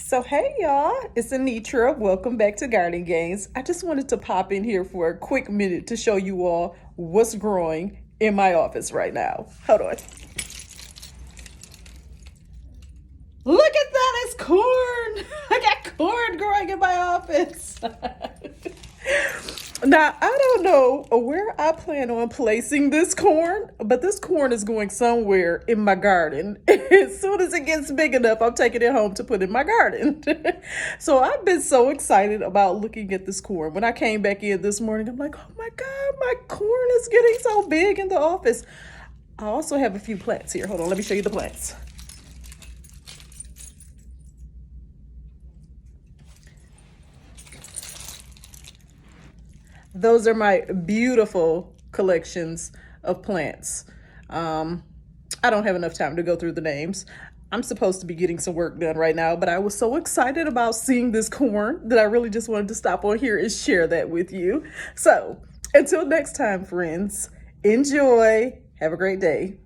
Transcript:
So hey y'all, it's Anitra. Welcome back to Garden Gains. I just wanted to pop in here for a quick minute to show you all what's growing in my office right now. Hold on. Look at that, it's corn. I got corn growing in my office. Now, I don't know where I plan on placing this corn, but this corn is going somewhere in my garden. As soon as it gets big enough, I'm taking it home to put in my garden. So I've been so excited about looking at this corn. When I came back in this morning, I'm like, oh my God, my corn is getting so big in the office. I also have a few plants here. Hold on, let me show you the plants. Those are my beautiful collections of plants. Um, I don't have enough time to go through the names. I'm supposed to be getting some work done right now, but I was so excited about seeing this corn that I really just wanted to stop on here and share that with you. So until next time, friends, enjoy. Have a great day.